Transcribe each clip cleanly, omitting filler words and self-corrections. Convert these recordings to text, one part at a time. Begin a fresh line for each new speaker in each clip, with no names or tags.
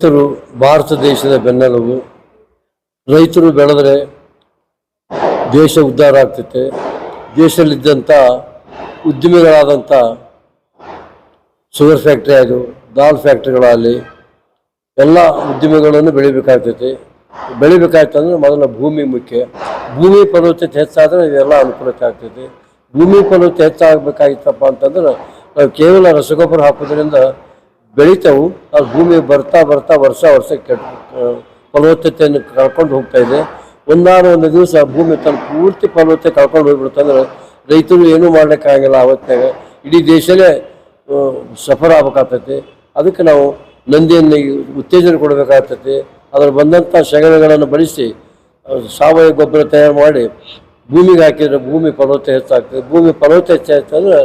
ರೈತರು ಭಾರತ ದೇಶದ ಬೆನ್ನೆಲುಬು. ರೈತರು ಬೆಳೆದರೆ ದೇಶ ಉದ್ಧಾರ ಆಗ್ತೈತೆ. ದೇಶದಲ್ಲಿದ್ದಂಥ ಉದ್ಯಮಿಗಳಾದಂಥ ಶುಗರ್ ಫ್ಯಾಕ್ಟ್ರಿ ಆಯಿತು, ದಾಲ್ ಫ್ಯಾಕ್ಟ್ರಿಗಳಾಗಲಿ, ಎಲ್ಲ ಉದ್ಯಮಿಗಳನ್ನು ಬೆಳಿಬೇಕಾಗ್ತೈತಿ. ಬೆಳಿಬೇಕಾಯ್ತಂದ್ರೆ ಮೊದಲ ಭೂಮಿ ಮುಖ್ಯ. ಭೂಮಿ ಫಲವತ್ತತೆ ಹೆಚ್ಚಾದರೆ ಇದೆಲ್ಲ ಅನುಕೂಲತೆ ಆಗ್ತೈತಿ. ಭೂಮಿ ಫಲವತ್ತತೆ ಹೆಚ್ಚಾಗಬೇಕಾಗಿತ್ತಪ್ಪ ಅಂತಂದ್ರೆ ನಾವು ಕೇವಲ ರಸಗೊಬ್ಬರ ಹಾಕೋದ್ರಿಂದ ಬೆಳಿತಾವು. ಆ ಭೂಮಿ ಬರ್ತಾ ಬರ್ತಾ ವರ್ಷ ಫಲವತ್ತತೆಯನ್ನು ಕಳ್ಕೊಂಡು ಹೋಗ್ತಾ ಇದೆ. ಒಂದು ದಿವಸ ಭೂಮಿ ತನ್ನ ಪೂರ್ತಿ ಫಲವತ್ತತೆ ಕಳ್ಕೊಂಡು ಹೋಗ್ಬಿಡ್ತಂದ್ರೆ ರೈತರು ಏನೂ ಮಾಡ್ಲಿಕ್ಕಾಗಿಲ್ಲ. ಅವತ್ತಾಗ ಇಡೀ ದೇಶನೇ ಸಫರ್ ಆಗ್ಬೇಕಾಗ್ತೈತಿ. ಅದಕ್ಕೆ ನಾವು ನಂದಿಯನ್ನು ಉತ್ತೇಜನ ಕೊಡಬೇಕಾಗ್ತೈತಿ. ಅದ್ರ ಬಂದಂಥ ಸಗಣಿಗಳನ್ನು ಬಳಸಿ ಸಾವಯವ ಗೊಬ್ಬರ ತಯಾರು ಮಾಡಿ ಭೂಮಿಗೆ ಹಾಕಿದರೆ ಭೂಮಿ ಫಲವತ್ತತೆ ಹೆಚ್ಚಾಗ್ತದೆ. ಭೂಮಿ ಫಲವತ್ತತೆ ಹೆಚ್ಚಾಯ್ತಂದ್ರೆ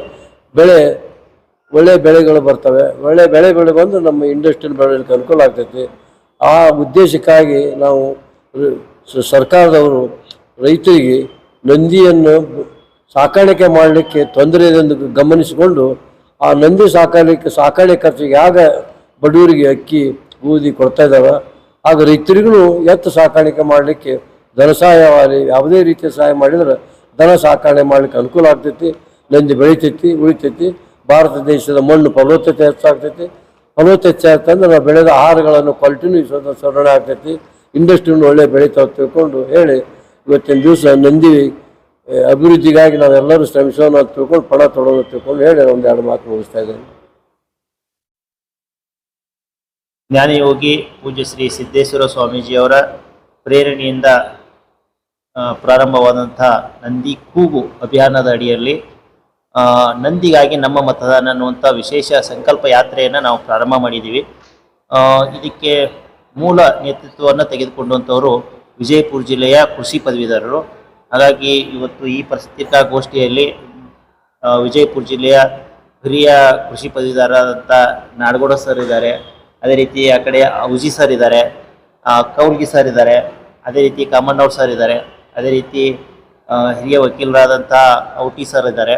ಒಳ್ಳೆಯ ಬೆಳೆಗಳು ಬರ್ತವೆ. ಒಳ್ಳೆಯ ಬೆಳೆ ಬಂದು ನಮ್ಮ ಇಂಡಸ್ಟ್ರಿಯಲ್ ಬೆಳೆಯೋಕ್ಕೆ ಅನುಕೂಲ ಆಗ್ತೈತಿ. ಆ ಉದ್ದೇಶಕ್ಕಾಗಿ ನಾವು ಸರ್ಕಾರದವರು ರೈತರಿಗೆ ನಂದಿಯನ್ನು ಸಾಕಾಣಿಕೆ ಮಾಡಲಿಕ್ಕೆ ತೊಂದರೆ ಎಂದು ಗಮನಿಸಿಕೊಂಡು ಆ ನಂದಿ ಸಾಕಾಣಿಕೆ ಖರ್ಚಿಗೆ ಆಗ ಬಡವರಿಗೆ ಅಕ್ಕಿ ಗೋಧಿ ಕೊಡ್ತಾ ಇದ್ದಾವೆ. ಆಗ ರೈತರಿಗೂ ಎತ್ತು ಸಾಕಾಣಿಕೆ ಮಾಡಲಿಕ್ಕೆ ಧನ ಸಹಾಯವಾಗಿ ಯಾವುದೇ ರೀತಿಯ ಸಹಾಯ ಮಾಡಿದ್ರೆ ದನ ಸಾಕಾಣೆ ಮಾಡಲಿಕ್ಕೆ ಅನುಕೂಲ ಆಗ್ತೈತಿ. ನಂದಿ ಬೆಳಿತೈತಿ, ಉಳಿತೈತಿ. ಭಾರತ ದೇಶದ ಮಣ್ಣು ಫಲವತ್ತತೆ ಹೆಚ್ಚಾಗ್ತೈತಿ. ಫಲವತ್ತತೆ ಹೆಚ್ಚಾಗ್ತಂದ್ರೆ ನಾವು ಬೆಳೆದ ಆಹಾರಗಳನ್ನು ಕ್ವಾಲಿಟಿನೂ ಸುಧಾರಣೆ ಆಗ್ತೈತಿ. ಇಂಡಸ್ಟ್ರಿನೂ ಒಳ್ಳೆ ಬೆಳೀತಾವೆ ತಿಳ್ಕೊಂಡು ಹೇಳಿ ಇವತ್ತಿನ ದಿವಸ ನಂದಿ ಅಭಿವೃದ್ಧಿಗಾಗಿ ನಾವೆಲ್ಲರೂ ಶ್ರಮಿಸೋಣ ಅಂತ ತಿಳ್ಕೊಂಡು ಪಣ ತೊಡೋಣ ತಿಳ್ಕೊಂಡು ಹೇಳಿ ಒಂದೆರಡು ಮಾತು ಮುಗಿಸ್ತಾ ಇದ್ದೇನೆ.
ಜ್ಞಾನಯೋಗಿ ಪೂಜ್ಯ ಶ್ರೀ ಸಿದ್ದೇಶ್ವರ ಸ್ವಾಮೀಜಿಯವರ ಪ್ರೇರಣೆಯಿಂದ ಪ್ರಾರಂಭವಾದಂಥ ನಂದಿ ಕೂಗು ಅಭಿಯಾನದ ಅಡಿಯಲ್ಲಿ ನಂದಿಗಾಗಿ ನಮ್ಮ ಮತದಾನ ಅನ್ನುವಂಥ ವಿಶೇಷ ಸಂಕಲ್ಪ ಯಾತ್ರೆಯನ್ನು ನಾವು ಪ್ರಾರಂಭ ಮಾಡಿದ್ದೀವಿ. ಇದಕ್ಕೆ ಮೂಲ ನೇತೃತ್ವವನ್ನು ತೆಗೆದುಕೊಂಡಂಥವರು ವಿಜಯಪುರ ಜಿಲ್ಲೆಯ ಕೃಷಿ ಪದವೀಧರರು. ಹಾಗಾಗಿ ಇವತ್ತು ಈ ಪತ್ರಿಕಾಗೋಷ್ಠಿಯಲ್ಲಿ ವಿಜಯಪುರ ಜಿಲ್ಲೆಯ ಹಿರಿಯ ಕೃಷಿ ಪದವೀಧರರಾದಂಥ ನಾಡಗೌಡ ಸರ್ ಇದ್ದಾರೆ. ಅದೇ ರೀತಿ ಆ ಕಡೆ ಉಜಿ ಸರ್ ಇದ್ದಾರೆ, ಕೌಲ್ಗಿ ಸರ್ ಇದ್ದಾರೆ, ಅದೇ ರೀತಿ ಕಾಮಣ್ಣವ್ರ ಸರ್ ಇದ್ದಾರೆ, ಅದೇ ರೀತಿ ಹಿರಿಯ ವಕೀಲರಾದಂಥ ಔಟಿ ಸರ್ ಇದ್ದಾರೆ.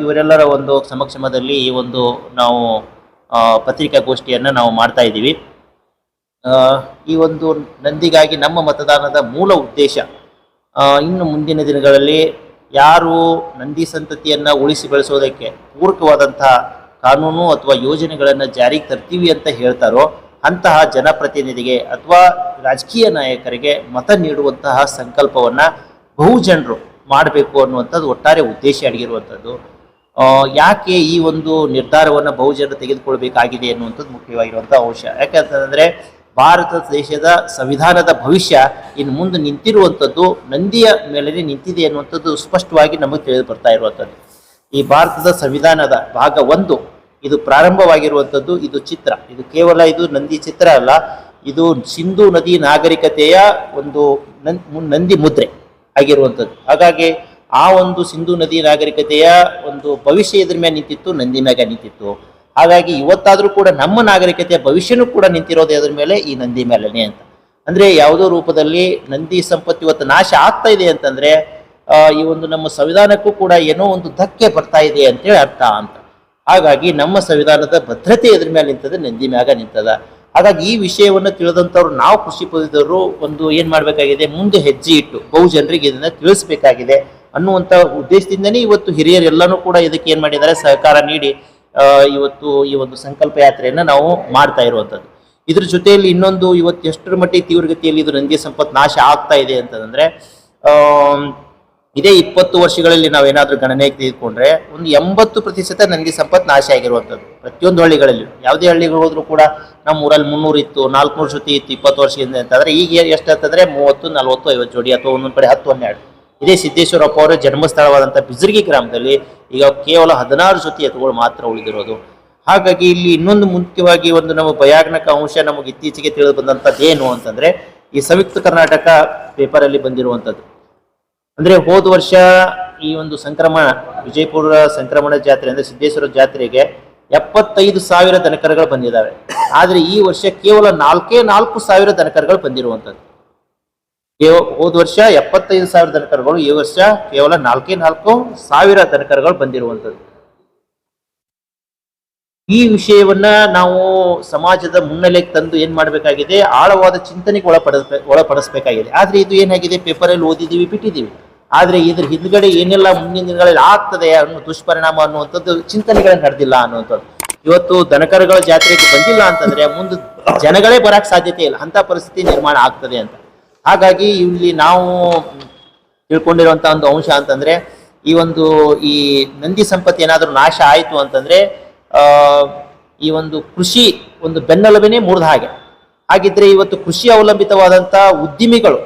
ಇವರೆಲ್ಲರ ಒಂದು ಸಮಕ್ಷಮದಲ್ಲಿ ಈ ಒಂದು ನಾವು ಪತ್ರಿಕಾಗೋಷ್ಠಿಯನ್ನು ನಾವು ಮಾಡ್ತಾ ಇದ್ದೀವಿ. ಈ ಒಂದು ನಂದಿಗಾಗಿ ನಮ್ಮ ಮತದಾನದ ಮೂಲ ಉದ್ದೇಶ ಇನ್ನು ಮುಂದಿನ ದಿನಗಳಲ್ಲಿ ಯಾರು ನಂದಿ ಸಂತತಿಯನ್ನು ಉಳಿಸಿ ಬೆಳೆಸೋದಕ್ಕೆ ಪೂರಕವಾದಂಥ ಕಾನೂನು ಅಥವಾ ಯೋಜನೆಗಳನ್ನು ಜಾರಿಗೆ ತರ್ತೀವಿ ಅಂತ ಹೇಳ್ತಾರೋ ಅಂತಹ ಜನಪ್ರತಿನಿಧಿಗೆ ಅಥವಾ ರಾಜಕೀಯ ನಾಯಕರಿಗೆ ಮತ ನೀಡುವಂತಹ ಸಂಕಲ್ಪವನ್ನು ಬಹುಜನರು ಮಾಡಬೇಕು ಅನ್ನುವಂಥದ್ದು ಒಟ್ಟಾರೆ ಉದ್ದೇಶ ಅಡಗಿರುವಂಥದ್ದು. ಯಾಕೆ ಈ ಒಂದು ನಿರ್ಧಾರವನ್ನು ಬಹುಜನರು ತೆಗೆದುಕೊಳ್ಬೇಕಾಗಿದೆ ಅನ್ನುವಂಥದ್ದು ಮುಖ್ಯವಾಗಿರುವಂಥ ಅಂಶ. ಯಾಕಂತಂದರೆ ಭಾರತ ದೇಶದ ಸಂವಿಧಾನದ ಭವಿಷ್ಯ ಇನ್ನು ಮುಂದೆ ನಿಂತಿರುವಂಥದ್ದು ನಂದಿಯ ಮೇಲೆ ನಿಂತಿದೆ ಅನ್ನುವಂಥದ್ದು ಸ್ಪಷ್ಟವಾಗಿ ನಮಗೆ ತಿಳಿದು ಬರ್ತಾ ಇರುವಂಥದ್ದು. ಈ ಭಾರತದ ಸಂವಿಧಾನದ ಭಾಗ 1 ಇದು ಪ್ರಾರಂಭವಾಗಿರುವಂಥದ್ದು. ಇದು ಚಿತ್ರ, ಇದು ಕೇವಲ ಇದು ನಂದಿ ಚಿತ್ರ ಅಲ್ಲ, ಇದು ಸಿಂಧೂ ನದಿ ನಾಗರಿಕತೆಯ ಒಂದು ನಂದಿ ಮುದ್ರೆ ಆಗಿರುವಂಥದ್ದು. ಹಾಗಾಗಿ ಆ ಒಂದು ಸಿಂಧೂ ನದಿ ನಾಗರಿಕತೆಯ ಒಂದು ಭವಿಷ್ಯ ಇದ್ರ ಮೇಲೆ ನಿಂತಿತ್ತು, ನಂದಿ ಮ್ಯಾಗ ನಿಂತಿತ್ತು. ಹಾಗಾಗಿ ಇವತ್ತಾದರೂ ಕೂಡ ನಮ್ಮ ನಾಗರಿಕತೆಯ ಭವಿಷ್ಯನೂ ಕೂಡ ನಿಂತಿರೋದು ಅದ್ರ ಮೇಲೆ, ಈ ನಂದಿ ಮೇಲೆನೆ ಅಂತ. ಅಂದರೆ ಯಾವುದೋ ರೂಪದಲ್ಲಿ ನಂದಿ ಸಂಪತ್ತು ಇವತ್ತು ನಾಶ ಆಗ್ತಾ ಇದೆ ಅಂತಂದರೆ ಈ ಒಂದು ನಮ್ಮ ಸಂವಿಧಾನಕ್ಕೂ ಕೂಡ ಏನೋ ಒಂದು ಧಕ್ಕೆ ಬರ್ತಾ ಇದೆ ಅಂತೇಳಿ ಅರ್ಥ ಅಂತ. ಹಾಗಾಗಿ ನಮ್ಮ ಸಂವಿಧಾನದ ಭದ್ರತೆ ಎದ್ರ ಮೇಲೆ ನಿಂತದ, ನಂದಿ ಮ್ಯಾಗ ನಿಂತದ. ಹಾಗಾಗಿ ಈ ವಿಷಯವನ್ನು ತಿಳಿದಂಥವ್ರು ನಾವು ಕೃಷಿ ಪದವೀಧರರು ಒಂದು ಏನು ಮಾಡಬೇಕಾಗಿದೆ, ಮುಂದೆ ಹೆಜ್ಜೆ ಇಟ್ಟು ಬಹುಜನರಿಗೆ ಇದನ್ನು ತಿಳಿಸ್ಬೇಕಾಗಿದೆ ಅನ್ನುವಂಥ ಉದ್ದೇಶದಿಂದನೇ ಇವತ್ತು ಹಿರಿಯರೆಲ್ಲನೂ ಕೂಡ ಇದಕ್ಕೆ ಏನು ಮಾಡಿದ್ದಾರೆ, ಸಹಕಾರ ನೀಡಿ ಇವತ್ತು ಈ ಒಂದು ಸಂಕಲ್ಪ ಯಾತ್ರೆಯನ್ನು ನಾವು ಮಾಡ್ತಾ ಇರುವಂಥದ್ದು. ಇದ್ರ ಜೊತೆಯಲ್ಲಿ ಇನ್ನೊಂದು ಇವತ್ತು ಎಷ್ಟರ ಮಟ್ಟಿಗೆ ತೀವ್ರಗತಿಯಲ್ಲಿ ಇದು ನಂದಿ ಸಂಪತ್ತು ನಾಶ ಆಗ್ತಾ ಇದೆ ಅಂತಂದರೆ ಇದೇ 20 ವರ್ಷಗಳಲ್ಲಿ ನಾವೇನಾದರೂ ಗಣನೆಗೆ ತೆಗೆದುಕೊಂಡ್ರೆ ಒಂದು 80% ನಂದಿ ಸಂಪತ್ತು ನಾಶ ಆಗಿರುವಂಥದ್ದು ಪ್ರತಿಯೊಂದು ಹಳ್ಳಿಗಳಲ್ಲಿ. ಯಾವುದೇ ಹಳ್ಳಿಗಳು ಹೋದರೂ ಕೂಡ ನಮ್ಮ ಊರಲ್ಲಿ 300 ಇತ್ತು, 400 ಜೊತೆ ಇತ್ತು 20 ವರ್ಷದಿಂದ ಅಂತಂದರೆ ಈಗ ಎಷ್ಟು ಅಂತಂದರೆ 30, 40, 50 ಜೋಡಿ ಅಥವಾ ಒಂದೊಂದು ಕಡೆ 10, 12. ಇದೇ ಸಿದ್ದೇಶ್ವರಪ್ಪ ಅವರ ಜನ್ಮಸ್ಥಳವಾದಂಥ ಬಿಜರ್ಗಿ ಗ್ರಾಮದಲ್ಲಿ ಈಗ ಕೇವಲ 16 ಜೊತೆ ಎತ್ತುಗಳು ಮಾತ್ರ ಉಳಿದಿರೋದು. ಹಾಗಾಗಿ ಇಲ್ಲಿ ಇನ್ನೊಂದು ಮುಖ್ಯವಾಗಿ ಒಂದು ನಮ್ಮ ಭಯಾನಕ ಅಂಶ ನಮಗೆ ಇತ್ತೀಚೆಗೆ ತಿಳಿದು ಬಂದಂಥದ್ದು ಏನು ಅಂತಂದರೆ ಈ ಸಂಯುಕ್ತ ಕರ್ನಾಟಕ ಪೇಪರಲ್ಲಿ ಬಂದಿರುವಂಥದ್ದು. ಅಂದರೆ ಹೋದ ವರ್ಷ ಈ ಒಂದು ಸಂಕ್ರಮಣ ವಿಜಯಪುರ ಸಂಕ್ರಮಣ ಜಾತ್ರೆ ಅಂದರೆ ಸಿದ್ದೇಶ್ವರ ಜಾತ್ರೆಗೆ 75,000 ದನಕರುಗಳು ಬಂದಿದ್ದಾವೆ. ಆದರೆ ಈ ವರ್ಷ ಕೇವಲ 4,000 ದನಕರುಗಳು ಬಂದಿರುವಂಥದ್ದು. ಹೋದ ವರ್ಷ 75,000 ದನಕರುಗಳು, ಈ ವರ್ಷ ಕೇವಲ 4,000 ದನಕರುಗಳು ಬಂದಿರುವಂಥದ್ದು. ಈ ವಿಷಯವನ್ನ ನಾವು ಸಮಾಜದ ಮುನ್ನೆಲೆಗೆ ತಂದು ಏನ್ ಮಾಡಬೇಕಾಗಿದೆ, ಆಳವಾದ ಚಿಂತನೆಗೆ ಒಳಪಡಿಸಬೇಕಾಗಿದೆ. ಆದ್ರೆ ಇದು ಏನಾಗಿದೆ, ಪೇಪರಲ್ಲಿ ಓದಿದೀವಿ, ಬಿಟ್ಟಿದ್ದೀವಿ. ಆದ್ರೆ ಇದ್ರ ಹಿಂದ್ಗಡೆ ಏನೆಲ್ಲ ಮುಂದಿನ ದಿನಗಳಲ್ಲಿ ಆಗ್ತದೆ ಅನ್ನೋ ದುಷ್ಪರಿಣಾಮ ಅನ್ನುವಂಥದ್ದು ಚಿಂತನೆಗಳೇ ನಡೆದಿಲ್ಲ ಅನ್ನುವಂಥದ್ದು. ಇವತ್ತು ದನಕರುಗಳ ಜಾತ್ರೆಗೆ ಬಂದಿಲ್ಲ ಅಂತಂದ್ರೆ ಮುಂದೆ ಜನಗಳೇ ಬರಕ್ ಸಾಧ್ಯತೆ ಇಲ್ಲ, ಅಂತ ಪರಿಸ್ಥಿತಿ ನಿರ್ಮಾಣ ಆಗ್ತದೆ ಅಂತ. ಹಾಗಾಗಿ ಇಲ್ಲಿ ನಾವು ತಿಳ್ಕೊಂಡಿರುವಂತ ಒಂದು ಅಂಶ ಅಂತಂದ್ರೆ, ಈ ನಂದಿ ಸಂಪತ್ತು ಏನಾದ್ರೂ ನಾಶ ಆಯ್ತು ಅಂತಂದ್ರೆ ಈ ಒಂದು ಕೃಷಿ ಒಂದು ಬೆನ್ನೆಲುಬೆನೇ ಮುರಿದ ಹಾಗಿದ್ರೆ ಇವತ್ತು ಕೃಷಿ ಅವಲಂಬಿತವಾದಂತ ಉದ್ದಿಮೆಗಳು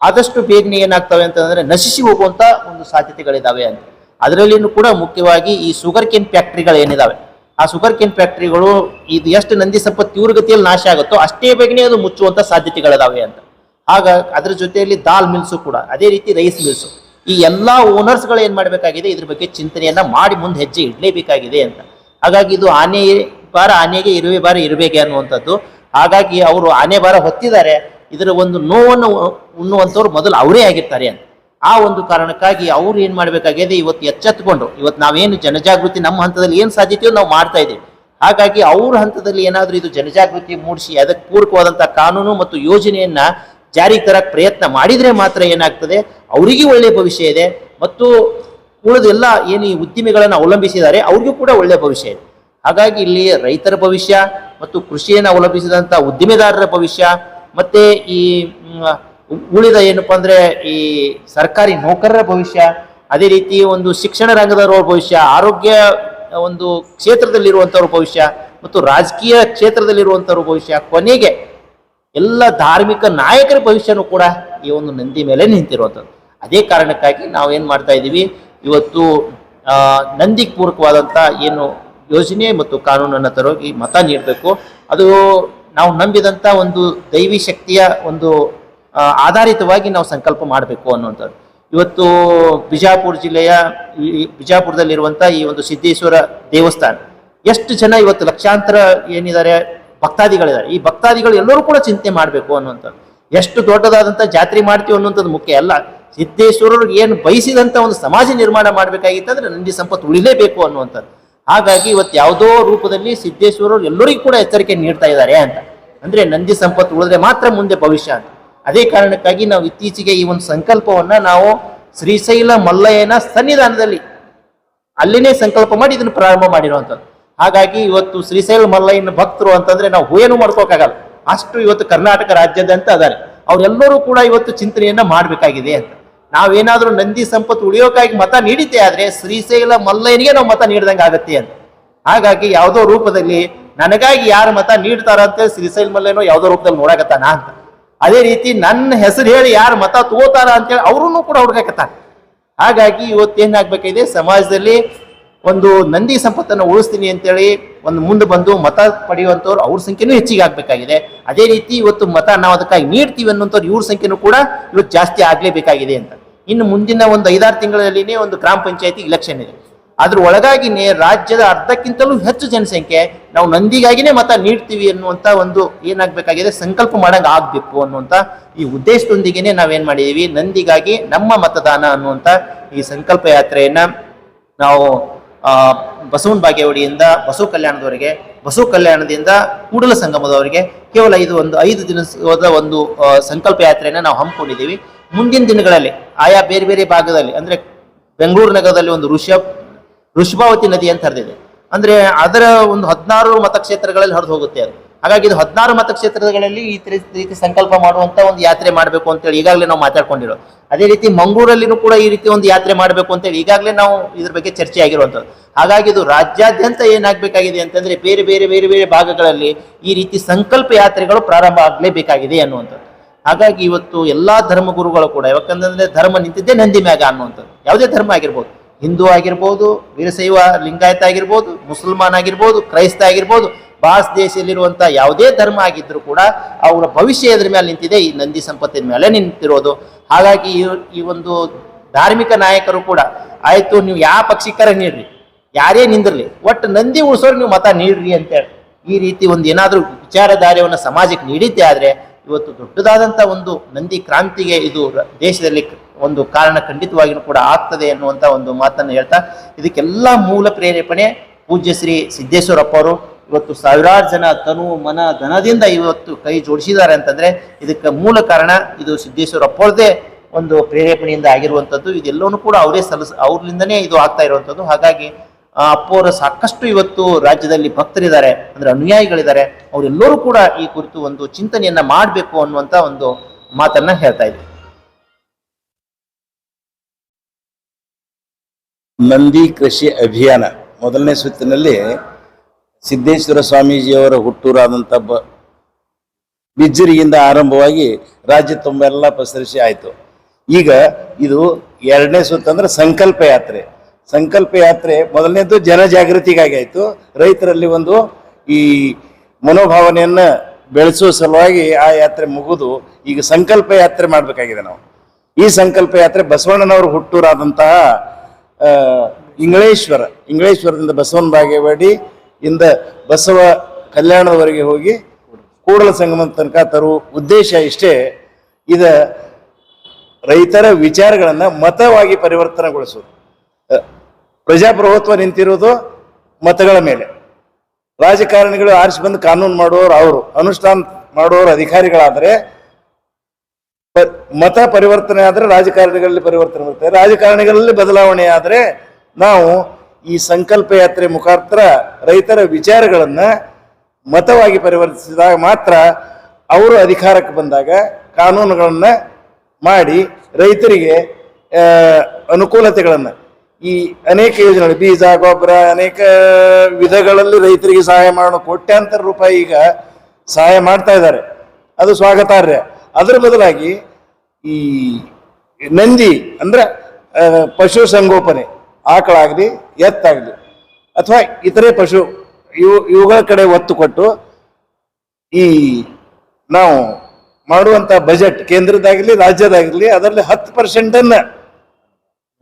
ಆದಷ್ಟು ಬೇಗನೆ ಏನಾಗ್ತವೆ ಅಂತಂದ್ರೆ ನಶಿಸಿ ಹೋಗುವಂತ ಒಂದು ಸಾಧ್ಯತೆಗಳಿದಾವೆ ಅಂತ. ಅದರಲ್ಲಿನೂ ಕೂಡ ಮುಖ್ಯವಾಗಿ ಈ ಶುಗರ್ ಕೇನ್ ಫ್ಯಾಕ್ಟ್ರಿಗಳು ಏನಿದಾವೆ, ಆ ಶುಗರ್ ಕೇನ್ ಫ್ಯಾಕ್ಟ್ರಿಗಳು ಇದು ಎಷ್ಟು ನಂದಿ ಸಂಪತ್ತು ತೀವ್ರಗತಿಯಲ್ಲಿ ನಾಶ ಆಗುತ್ತೋ ಅಷ್ಟೇ ಬೇಗನೆ ಅದು ಮುಚ್ಚುವಂತ ಸಾಧ್ಯತೆಗಳಿದಾವೆ ಅಂತ. ಅದ್ರ ಜೊತೆಯಲ್ಲಿ ದಾಲ್ ಮಿಲ್ಸು ಕೂಡ, ಅದೇ ರೀತಿ ರೈಸ್ ಮಿಲ್ಸು, ಈ ಎಲ್ಲಾ ಓನರ್ಸ್ಗಳು ಏನ್ ಮಾಡ್ಬೇಕಾಗಿದೆ, ಇದ್ರ ಬಗ್ಗೆ ಚಿಂತನೆಯನ್ನ ಮಾಡಿ ಮುಂದೆ ಹೆಜ್ಜೆ ಇಡ್ಲೇಬೇಕಾಗಿದೆ ಅಂತ. ಹಾಗಾಗಿ ಇದು ಆನೆ ಬಾರ ಆನೆಗೆ, ಇರುವೆ ಬಾರ ಇರುವೆಗೆ ಅನ್ನುವಂಥದ್ದು. ಹಾಗಾಗಿ ಅವರು ಆನೆ ಬಾರ ಹೊತ್ತಿದ್ದಾರೆ, ಇದರ ಒಂದು ನೋವನ್ನು ಉಣ್ಣುವಂಥವ್ರು ಮೊದಲು ಅವರೇ ಆಗಿರ್ತಾರೆ ಅಂತ. ಆ ಒಂದು ಕಾರಣಕ್ಕಾಗಿ ಅವ್ರು ಏನ್ ಮಾಡ್ಬೇಕಾಗಿದೆ, ಇವತ್ತು ಎಚ್ಚೆತ್ಕೊಂಡು ಇವತ್ತು ನಾವೇನು ಜನಜಾಗೃತಿ ನಮ್ಮ ಹಂತದಲ್ಲಿ ಏನ್ ಸಾಧ್ಯತೆಯೋ ನಾವು ಮಾಡ್ತಾ ಇದ್ದೀವಿ. ಹಾಗಾಗಿ ಅವ್ರ ಹಂತದಲ್ಲಿ ಏನಾದ್ರೂ ಇದು ಜನಜಾಗೃತಿ ಮೂಡಿಸಿ ಅದಕ್ಕೆ ಪೂರಕವಾದಂತಹ ಕಾನೂನು ಮತ್ತು ಯೋಜನೆಯನ್ನ ಜಾರಿಗೆ ತರಕ್ ಪ್ರಯತ್ನ ಮಾಡಿದ್ರೆ ಮಾತ್ರ ಏನಾಗ್ತದೆ, ಅವರಿಗೂ ಒಳ್ಳೆಯ ಭವಿಷ್ಯ ಇದೆ, ಮತ್ತು ಉಳಿದೆಲ್ಲ ಏನು ಈ ಉದ್ದಿಮೆಗಳನ್ನು ಅವಲಂಬಿಸಿದ್ದಾರೆ ಅವ್ರಿಗೂ ಕೂಡ ಒಳ್ಳೆಯ ಭವಿಷ್ಯ ಇದೆ. ಹಾಗಾಗಿ ಇಲ್ಲಿ ರೈತರ ಭವಿಷ್ಯ ಮತ್ತು ಕೃಷಿಯನ್ನು ಅವಲಂಬಿಸಿದಂತ ಉದ್ದಿಮೆದಾರರ ಭವಿಷ್ಯ, ಮತ್ತೆ ಈ ಉಳಿದ ಏನಪ್ಪಾ ಅಂದ್ರೆ ಈ ಸರ್ಕಾರಿ ನೌಕರರ ಭವಿಷ್ಯ, ಅದೇ ರೀತಿ ಒಂದು ಶಿಕ್ಷಣ ರಂಗದವರ ಭವಿಷ್ಯ, ಆರೋಗ್ಯ ಒಂದು ಕ್ಷೇತ್ರದಲ್ಲಿರುವಂತವ್ರ ಭವಿಷ್ಯ, ಮತ್ತು ರಾಜಕೀಯ ಕ್ಷೇತ್ರದಲ್ಲಿರುವಂತವ್ರ ಭವಿಷ್ಯ, ಕೊನೆಗೆ ಎಲ್ಲ ಧಾರ್ಮಿಕ ನಾಯಕರ ಭವಿಷ್ಯನೂ ಕೂಡ ಈ ಒಂದು ನಂದಿ ಮೇಲೆ ನಿಂತಿರುವಂಥದ್ದು. ಅದೇ ಕಾರಣಕ್ಕಾಗಿ ನಾವೇನ್ ಮಾಡ್ತಾ ಇದ್ದೀವಿ, ಇವತ್ತು ನಂದಿಗೆ ಪೂರಕವಾದಂತ ಏನು ಯೋಜನೆ ಮತ್ತು ಕಾನೂನನ್ನು ತರೋಗಿ ಮತ ನೀಡಬೇಕು. ಅದು ನಾವು ನಂಬಿದಂತ ಒಂದು ದೈವಿ ಶಕ್ತಿಯ ಒಂದು ಆಧಾರಿತವಾಗಿ ನಾವು ಸಂಕಲ್ಪ ಮಾಡಬೇಕು ಅನ್ನುವಂಥದ್ದು. ಇವತ್ತು ಬಿಜಾಪುರದಲ್ಲಿರುವಂತ ಈ ಒಂದು ಸಿದ್ದೇಶ್ವರ ದೇವಸ್ಥಾನ, ಎಷ್ಟು ಜನ ಇವತ್ತು ಲಕ್ಷಾಂತರ ಏನಿದ್ದಾರೆ ಭಕ್ತಾದಿಗಳಿದ್ದಾರೆ. ಈ ಭಕ್ತಾದಿಗಳು ಎಲ್ಲರೂ ಕೂಡ ಚಿಂತೆ ಮಾಡಬೇಕು ಅನ್ನುವಂಥದ್ದು. ಎಷ್ಟು ದೊಡ್ಡದಾದಂಥ ಜಾತ್ರೆ ಮಾಡ್ತೀವಿ ಅನ್ನುವಂಥದ್ದು ಮುಖ್ಯ ಅಲ್ಲ, ಸಿದ್ದೇಶ್ವರರಿಗೆ ಏನು ಬಯಸಿದಂತ ಒಂದು ಸಮಾಜ ನಿರ್ಮಾಣ ಮಾಡಬೇಕಾಗಿತ್ತಂದ್ರೆ ನಂದಿ ಸಂಪತ್ತು ಉಳಿಲೇಬೇಕು ಅನ್ನುವಂಥದ್ದು. ಹಾಗಾಗಿ ಇವತ್ತು ಯಾವುದೋ ರೂಪದಲ್ಲಿ ಸಿದ್ದೇಶ್ವರರು ಎಲ್ಲರಿಗೂ ಕೂಡ ಎಚ್ಚರಿಕೆ ನೀಡ್ತಾ ಇದ್ದಾರೆ ಅಂತ. ಅಂದ್ರೆ ನಂದಿ ಸಂಪತ್ತು ಉಳಿದ್ರೆ ಮಾತ್ರ ಮುಂದೆ ಭವಿಷ್ಯ ಅಂತ. ಅದೇ ಕಾರಣಕ್ಕಾಗಿ ನಾವು ಇತ್ತೀಚೆಗೆ ಈ ಒಂದು ಸಂಕಲ್ಪವನ್ನ ನಾವು ಶ್ರೀಶೈಲ ಮಲ್ಲಯ್ಯನ ಸನ್ನಿಧಾನದಲ್ಲಿ ಅಲ್ಲಿನೇ ಸಂಕಲ್ಪ ಮಾಡಿ ಇದನ್ನು ಪ್ರಾರಂಭ ಮಾಡಿರುವಂಥದ್ದು. ಹಾಗಾಗಿ ಇವತ್ತು ಶ್ರೀಶೈಲ ಮಲ್ಲಯ್ಯನ ಭಕ್ತರು ಅಂತಂದ್ರೆ ನಾವು ಏನು ಮಾಡ್ಕೋಕ್ಕಾಗಲ್ಲ, ಅಷ್ಟು ಇವತ್ತು ಕರ್ನಾಟಕ ರಾಜ್ಯದಂತ ಅದಾರೆ. ಅವರೆಲ್ಲರೂ ಕೂಡ ಇವತ್ತು ಚಿಂತನೆಯನ್ನ ಮಾಡಬೇಕಾಗಿದೆ ಅಂತ. ನಾವೇನಾದ್ರೂ ನಂದಿ ಸಂಪತ್ತು ಉಳಿಯೋಕ್ಕಾಗಿ ಮತ ನೀಡಿದ್ದೆ ಆದ್ರೆ ಶ್ರೀಶೈಲ ಮಲ್ಲಯ್ಯನಿಗೆ ನಾವು ಮತ ನೀಡ್ದಂಗೆ ಆಗತ್ತೆ ಅಂತ. ಹಾಗಾಗಿ ಯಾವುದೋ ರೂಪದಲ್ಲಿ ನನಗಾಗಿ ಯಾರು ಮತ ನೀಡ್ತಾರ ಅಂತ ಶ್ರೀಶೈಲ ಮಲ್ಲಯ್ಯನೋ ಯಾವುದೋ ರೂಪದಲ್ಲಿ ನೋಡಕತ್ತಾನ ಅಂತ. ಅದೇ ರೀತಿ ನನ್ನ ಹೆಸರು ಹೇಳಿ ಯಾರು ಮತ ತಗೋತಾರ ಅಂತೇಳಿ ಅವ್ರನ್ನೂ ಕೂಡ ಹುಡುಕಕತ್ತಾನ. ಹಾಗಾಗಿ ಇವತ್ತೇನಾಗ್ಬೇಕಾಗಿದೆ, ಸಮಾಜದಲ್ಲಿ ಒಂದು ನಂದಿ ಸಂಪತ್ತನ್ನು ಉಳಿಸ್ತೀನಿ ಅಂತೇಳಿ ಒಂದು ಮುಂದೆ ಬಂದು ಮತ ಪಡೆಯುವಂಥವ್ರು ಅವ್ರ ಸಂಖ್ಯೆನೂ ಹೆಚ್ಚಿಗೆ ಆಗ್ಬೇಕಾಗಿದೆ. ಅದೇ ರೀತಿ ಇವತ್ತು ಮತ ನಾವು ಅದಕ್ಕಾಗಿ ನೀಡ್ತೀವಿ ಅನ್ನುವಂಥವ್ರು ಇವ್ರ ಸಂಖ್ಯೆನೂ ಕೂಡ ಇವತ್ತು ಜಾಸ್ತಿ ಆಗ್ಲೇಬೇಕಾಗಿದೆ ಅಂತ. ಇನ್ನು ಮುಂದಿನ ಒಂದು 5-6 ತಿಂಗಳಲ್ಲಿನೇ ಒಂದು ಗ್ರಾಮ ಪಂಚಾಯತಿ ಇಲೆಕ್ಷನ್ ಇದೆ. ಅದ್ರ ಒಳಗಾಗಿನೇ ರಾಜ್ಯದ ಅರ್ಧಕ್ಕಿಂತಲೂ ಹೆಚ್ಚು ಜನಸಂಖ್ಯೆ ನಾವು ನಂದಿಗಾಗಿನೇ ಮತ ನೀಡ್ತೀವಿ ಅನ್ನುವಂತ ಒಂದು ಏನಾಗ್ಬೇಕಾಗಿದೆ, ಸಂಕಲ್ಪ ಮಾಡಂಗ ಆಗ್ಬೇಕು ಅನ್ನುವಂತ ಈ ಉದ್ದೇಶದೊಂದಿಗೆನೆ ನಾವೇನ್ ಮಾಡಿದೀವಿ, ನಂದಿಗಾಗಿ ನಮ್ಮ ಮತದಾನ ಅನ್ನುವಂತ ಈ ಸಂಕಲ್ಪ ಯಾತ್ರೆಯನ್ನ ನಾವು ಬಸವನ ಬಾಗೇವಾಡಿಯಿಂದ ಬಸವ ಕಲ್ಯಾಣದವರೆಗೆ, ಬಸವ ಕಲ್ಯಾಣದಿಂದ ಕೂಡಲ ಸಂಗಮದವರೆಗೆ ಕೇವಲ ಇದು ಒಂದು 5 ದಿನದ ಒಂದು ಸಂಕಲ್ಪ ಯಾತ್ರೆಯನ್ನ ನಾವು ಹಮ್ಮಿಕೊಂಡಿದ್ದೀವಿ. ಮುಂದಿನ ದಿನಗಳಲ್ಲಿ ಆಯಾ ಬೇರೆ ಬೇರೆ ಭಾಗದಲ್ಲಿ, ಅಂದ್ರೆ ಬೆಂಗಳೂರು ನಗರದಲ್ಲಿ ಒಂದು ಋಷಭಾವತಿ ನದಿ ಅಂತ ಹರಿದಿದೆ, ಅಂದ್ರೆ ಅದರ ಒಂದು 16 ಮತಕ್ಷೇತ್ರಗಳಲ್ಲಿ ಹರಿದು ಹೋಗುತ್ತೆ ಅದು. ಹಾಗಾಗಿ ಇದು 16 ಮತಕ್ಷೇತ್ರಗಳಲ್ಲಿ ಈ ರೀತಿ ಸಂಕಲ್ಪ ಮಾಡುವಂತ ಒಂದು ಯಾತ್ರೆ ಮಾಡಬೇಕು ಅಂತೇಳಿ ಈಗಾಗಲೇ ನಾವು ಮಾತಾಡ್ಕೊಂಡಿರೋ. ಅದೇ ರೀತಿ ಮಂಗಳೂರಲ್ಲಿನೂ ಕೂಡ ಈ ರೀತಿ ಒಂದು ಯಾತ್ರೆ ಮಾಡಬೇಕು ಅಂತೇಳಿ ಈಗಾಗಲೇ ನಾವು ಇದ್ರ ಬಗ್ಗೆ ಚರ್ಚೆ ಆಗಿರುವಂಥದ್ದು. ಹಾಗಾಗಿ ಇದು ರಾಜ್ಯಾದ್ಯಂತ ಏನಾಗಬೇಕಾಗಿದೆ ಅಂತಂದ್ರೆ ಬೇರೆ ಬೇರೆ ಬೇರೆ ಬೇರೆ ಭಾಗಗಳಲ್ಲಿ ಈ ರೀತಿ ಸಂಕಲ್ಪ ಯಾತ್ರೆಗಳು ಪ್ರಾರಂಭ ಆಗಲೇಬೇಕಾಗಿದೆ ಅನ್ನುವಂಥದ್ದು. ಹಾಗಾಗಿ ಇವತ್ತು ಎಲ್ಲಾ ಧರ್ಮಗುರುಗಳು ಕೂಡ, ಯಾಕಂದ್ರೆ ಧರ್ಮ ನಿಂತಿದ್ದೇ ನಂದಿ ಮ್ಯಾಗ ಅನ್ನುವಂಥದ್ದು. ಯಾವುದೇ ಧರ್ಮ ಆಗಿರ್ಬೋದು, ಹಿಂದೂ ಆಗಿರ್ಬೋದು, ವೀರಶೈವ ಲಿಂಗಾಯತ ಆಗಿರ್ಬೋದು, ಮುಸಲ್ಮಾನ್ ಆಗಿರ್ಬೋದು, ಕ್ರೈಸ್ತ ಆಗಿರ್ಬೋದು, ಭಾರತ ದೇಶದಲ್ಲಿರುವಂತಹ ಯಾವುದೇ ಧರ್ಮ ಆಗಿದ್ರು ಕೂಡ ಅವರ ಭವಿಷ್ಯ ಎದ್ರ ಮೇಲೆ ನಿಂತಿದೆ, ಈ ನಂದಿ ಸಂಪತ್ತಿನ ಮೇಲೆ ನಿಂತಿರೋದು. ಹಾಗಾಗಿ ಈ ಒಂದು ಧಾರ್ಮಿಕ ನಾಯಕರು ಕೂಡ ಆಯ್ತು, ನೀವು ಯಾವ ಪಕ್ಷಿಕರ ನೀಡ್ರಿ, ಯಾರೇ ನಿಂದಿರ್ಲಿ, ಒಟ್ಟು ನಂದಿ ಉಳಿಸೋರು ನೀವು ಮತ ನೀಡ್ರಿ ಅಂತೇಳಿ ಈ ರೀತಿ ಒಂದು ಏನಾದ್ರೂ ವಿಚಾರಧಾರೆಯನ್ನು ಸಮಾಜಕ್ಕೆ ನೀಡಿದ್ದೆ ಆದ್ರೆ ಇವತ್ತು ದೊಡ್ಡದಾದಂತ ಒಂದು ನಂದಿ ಕ್ರಾಂತಿಗೆ ಇದು ದೇಶದಲ್ಲಿ ಒಂದು ಕಾರಣ ಖಂಡಿತವಾಗಿಯೂ ಕೂಡ ಆಗ್ತದೆ ಅನ್ನುವಂತ ಒಂದು ಮಾತನ್ನು ಹೇಳ್ತಾ, ಇದಕ್ಕೆಲ್ಲ ಮೂಲ ಪ್ರೇರೇಪಣೆ ಪೂಜ್ಯ ಶ್ರೀ ಸಿದ್ದೇಶ್ವರಪ್ಪ ಅವರು ಇವತ್ತು ಸಾವಿರಾರು ಜನ ತನು ಮನ ಧನದಿಂದ ಇವತ್ತು ಕೈ ಜೋಡಿಸಿದ್ದಾರೆ ಅಂತಂದ್ರೆ ಇದಕ್ಕೆ ಮೂಲ ಕಾರಣ ಇದು ಸಿದ್ದೇಶ್ವರಪ್ಪ ಅವ್ರದೇ ಒಂದು ಪ್ರೇರೇಪಣೆಯಿಂದ ಆಗಿರುವಂಥದ್ದು. ಇದೆಲ್ಲವೂ ಕೂಡ ಅವರೇ ಅವ್ರಲಿಂದನೇ ಇದು ಆಗ್ತಾ ಇರುವಂಥದ್ದು. ಹಾಗಾಗಿ ಅಪ್ಪವರು ಸಾಕಷ್ಟು ಇವತ್ತು ರಾಜ್ಯದಲ್ಲಿ ಭಕ್ತರಿದ್ದಾರೆ, ಅಂದ್ರೆ ಅನುಯಾಯಿಗಳಿದ್ದಾರೆ. ಅವರೆಲ್ಲರೂ ಕೂಡ ಈ ಕುರಿತು ಒಂದು ಚಿಂತನೆಯನ್ನ ಮಾಡಬೇಕು ಅನ್ನುವಂತ ಒಂದು ಮಾತನ್ನ ಹೇಳ್ತಾ ಇದ್ವಿ.
ನಂದಿ ಕೃಷಿ ಅಭಿಯಾನ ಮೊದಲನೇ ಸುತ್ತಿನಲ್ಲಿ ಸಿದ್ದೇಶ್ವರ ಸ್ವಾಮೀಜಿಯವರ ಹುಟ್ಟೂರಾದಂಥ ಬಿಜ್ಜರಿಯಿಂದ ಆರಂಭವಾಗಿ ರಾಜ್ಯ ತುಂಬೆಲ್ಲ ಪಸರಿಸಿ ಆಯಿತು. ಈಗ ಇದು ಎರಡನೇ ಸುತ್ತು ಅಂದ್ರೆ ಸಂಕಲ್ಪ ಯಾತ್ರೆ. ಸಂಕಲ್ಪ ಯಾತ್ರೆ ಮೊದಲನೇದು ಜನಜಾಗೃತಿಗಾಗಿ ಆಯಿತು. ರೈತರಲ್ಲಿ ಒಂದು ಈ ಮನೋಭಾವನೆಯನ್ನ ಬೆಳೆಸುವ ಸಲುವಾಗಿ ಆ ಯಾತ್ರೆ ಮುಗಿದು ಈಗ ಸಂಕಲ್ಪ ಯಾತ್ರೆ ಮಾಡಬೇಕಾಗಿದೆ ನಾವು. ಈ ಸಂಕಲ್ಪ ಯಾತ್ರೆ ಬಸವಣ್ಣನವರು ಹುಟ್ಟೂರಾದಂತಹ ಇಂಗಳೇಶ್ವರದಿಂದ ಬಸವನ ಬಾಗೇವಾಡಿ ಇಂದ ಬಸವ ಕಲ್ಯಾಣದವರೆಗೆ ಹೋಗಿ ಕೂಡಲ ಸಂಗಮದ ತನಕ ತರುವ ಉದ್ದೇಶ ಇಷ್ಟೇ. ಇದ ರೈತರ ವಿಚಾರಗಳನ್ನ ಮತವಾಗಿ ಪರಿವರ್ತನೆಗೊಳಿಸೋದು. ಪ್ರಜಾಪ್ರಭುತ್ವ ನಿಂತಿರೋದು ಮತಗಳ ಮೇಲೆ. ರಾಜಕಾರಣಿಗಳು ಆರಿಸಿ ಬಂದು ಕಾನೂನು ಮಾಡುವವರು ಅವರು, ಅನುಷ್ಠಾನ ಮಾಡುವವರು ಅಧಿಕಾರಿಗಳಾದರೆ ಮತ ಪರಿವರ್ತನೆ ಆದರೆ ರಾಜಕಾರಣಿಗಳಲ್ಲಿ ಪರಿವರ್ತನೆ ಬರ್ತದೆ. ರಾಜಕಾರಣಿಗಳಲ್ಲಿ ಬದಲಾವಣೆ ಆದರೆ ನಾವು ಈ ಸಂಕಲ್ಪ ಯಾತ್ರೆ ಮುಖಾಂತರ ರೈತರ ವಿಚಾರಗಳನ್ನ ಮತವಾಗಿ ಪರಿವರ್ತಿಸಿದಾಗ ಮಾತ್ರ ಅವರು ಅಧಿಕಾರಕ್ಕೆ ಬಂದಾಗ ಕಾನೂನುಗಳನ್ನ ಮಾಡಿ ರೈತರಿಗೆ ಅನುಕೂಲತೆಗಳನ್ನು ಈ ಅನೇಕ ಯೋಜನೆಗಳು, ಬೀಜ, ಗೊಬ್ಬರ, ಅನೇಕ ವಿಧಗಳಲ್ಲಿ ರೈತರಿಗೆ ಸಹಾಯ ಮಾಡೋ ಕೋಟ್ಯಾಂತರ ರೂಪಾಯಿ ಈಗ ಸಹಾಯ ಮಾಡ್ತಾ ಇದ್ದಾರೆ. ಅದು ಸ್ವಾಗತಾರ್ಹ. ಅದರ ಬದಲಾಗಿ ಈ ನಂದಿ ಅಂದ್ರೆ ಪಶು ಸಂಗೋಪನೆ, ಆಕಳಾಗಲಿ ಎತ್ತಾಗಲಿ ಅಥವಾ ಇತರೆ ಪಶು ಇವುಗಳ ಕಡೆ ಒತ್ತು ಕೊಟ್ಟು ಈ ನಾವು ಮಾಡುವಂತ ಬಜೆಟ್ ಕೇಂದ್ರದಾಗಲಿ ರಾಜ್ಯದಾಗಲಿ ಅದರಲ್ಲಿ 10%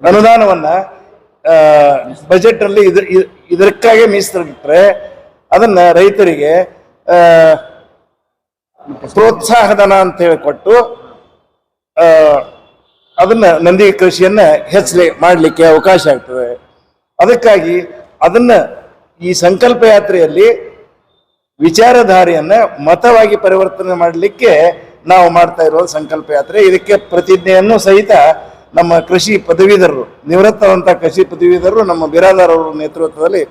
ಅನುದಾನವನ್ನ ಬಜೆಟ್ ಅಲ್ಲಿ ಇದಕ್ಕಾಗಿ ಮೀಸಲಿಟ್ಟರೆ ಅದನ್ನ ರೈತರಿಗೆ ಪ್ರೋತ್ಸಾಹಧನ ಅಂತ ಹೇಳಿ ಕೊಟ್ಟು ಅದನ್ನ ನಂದಿ ಕೃಷಿಯನ್ನ ಮಾಡಲಿಕ್ಕೆ ಅವಕಾಶ ಆಗ್ತದೆ. ಅದಕ್ಕಾಗಿ ಅದನ್ನ ಈ ಸಂಕಲ್ಪ ಯಾತ್ರೆಯಲ್ಲಿ ವಿಚಾರಧಾರೆಯನ್ನ ಮತವಾಗಿ ಪರಿವರ್ತನೆ ಮಾಡಲಿಕ್ಕೆ ನಾವು ಮಾಡ್ತಾ ಇರುವ ಸಂಕಲ್ಪ ಯಾತ್ರೆ. ಇದಕ್ಕೆ ಪ್ರತಿಜ್ಞೆಯನ್ನು ಸಹಿತ ನಮ್ಮ ಕೃಷಿ ಪದವೀಧರರು, ನಿವೃತ್ತವಂತ ಕೃಷಿ ಪದವೀಧರರು ನಮ್ಮ ಬಿರಾದಾರ್ ಅವರ ನೇತೃತ್ವದಲ್ಲಿ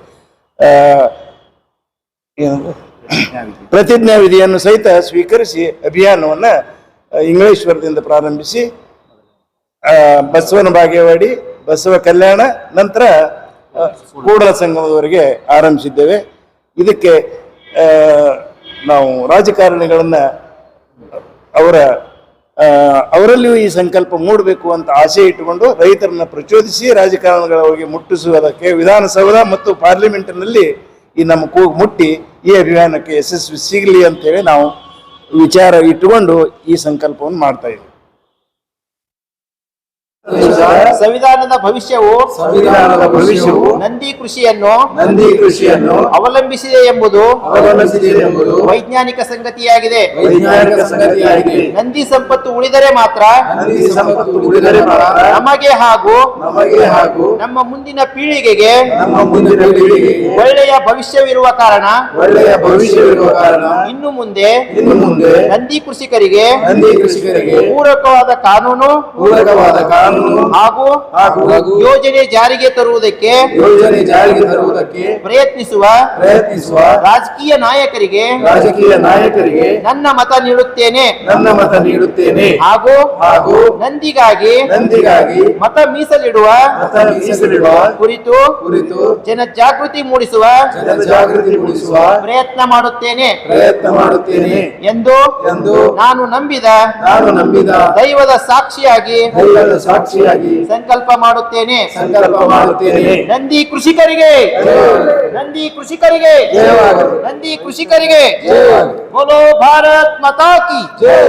ಪ್ರತಿಜ್ಞಾ ವಿಧಿಯನ್ನು ಸಹಿತ ಸ್ವೀಕರಿಸಿ ಅಭಿಯಾನವನ್ನ ಇಂಗಳೇಶ್ವರದಿಂದ ಪ್ರಾರಂಭಿಸಿ ಬಸವನ ಬಾಗೇವಾಡಿ, ಬಸವ ಕಲ್ಯಾಣ, ನಂತರ ಕೂಡಲ ಸಂಗಮದವರೆಗೆ ಆರಂಭಿಸಿದ್ದೇವೆ. ಇದಕ್ಕೆ ನಾವು ರಾಜಕಾರಣಿಗಳನ್ನ ಅವರಲ್ಲಿಯೂ ಈ ಸಂಕಲ್ಪ ಮೂಡಬೇಕು ಅಂತ ಆಸೆ ಇಟ್ಟುಕೊಂಡು ರೈತರನ್ನ ಪ್ರಚೋದಿಸಿ ರಾಜಕಾರಣಿಗಳಿಗೆ ಮುಟ್ಟಿಸುವುದಕ್ಕೆ ವಿಧಾನಸೌಧ ಮತ್ತು ಪಾರ್ಲಿಮೆಂಟ್ನಲ್ಲಿ ಈ ನಮ್ಮ ಕೂಗು ಮುಟ್ಟಿ ಈ ಅಭಿಯಾನಕ್ಕೆ ಯಶಸ್ವಿ ಸಿಗಲಿ ಅಂತೇಳಿ ನಾವು ವಿಚಾರ ಇಟ್ಟುಕೊಂಡು ಈ ಸಂಕಲ್ಪವನ್ನು ಮಾಡ್ತಾ ಇದ್ದೀವಿ.
ಸಂವಿಧಾನದ ಭವಿಷ್ಯವು ನಂದಿ ಕೃಷಿಯನ್ನು ಅವಲಂಬಿಸಿದೆ ಎಂಬುದು ವೈಜ್ಞಾನಿಕ ಸಂಗತಿಯಾಗಿದೆ. ನಂದಿ ಸಂಪತ್ತು ಉಳಿದರೆ ಮಾತ್ರ ನಮಗೆ ಹಾಗೂ ನಮ್ಮ ಮುಂದಿನ ಪೀಳಿಗೆಗೆ ಒಳ್ಳೆಯ ಭವಿಷ್ಯವಿರುವ ಕಾರಣ ಇನ್ನು ಮುಂದೆ ನಂದಿ ಕೃಷಿಕರಿಗೆ ಪೂರಕವಾದ ಕಾನೂನು ಹಾಗೂ ಯೋಜನೆ ಜಾರಿಗೆ ತರುವುದಕ್ಕೆ ಪ್ರಯತ್ನಿಸುವ ರಾಜಕೀಯ ನಾಯಕರಿಗೆ ನನ್ನ ಮತ ನೀಡುತ್ತೇನೆ ಹಾಗೂ ನಂದಿಗಾಗಿ ಮತ ಮೀಸಲಿಡುವ ಕುರಿತು ಜನಜಾಗೃತಿ ಮೂಡಿಸುವ ಪ್ರಯತ್ನ ಮಾಡುತ್ತೇನೆ ಎಂದು ನಾನು ನಂಬಿದ ದೈವದ ಸಾಕ್ಷಿಯಾಗಿ ಸಂಕಲ್ಪ ಮಾಡುತ್ತೇನೆ. ನಂದಿ ಕೃಷಿಕರಿಗೆ ಬೋಲೋ ಭಾರತ್ ಮಾತಾ ಕಿ ಜೈ.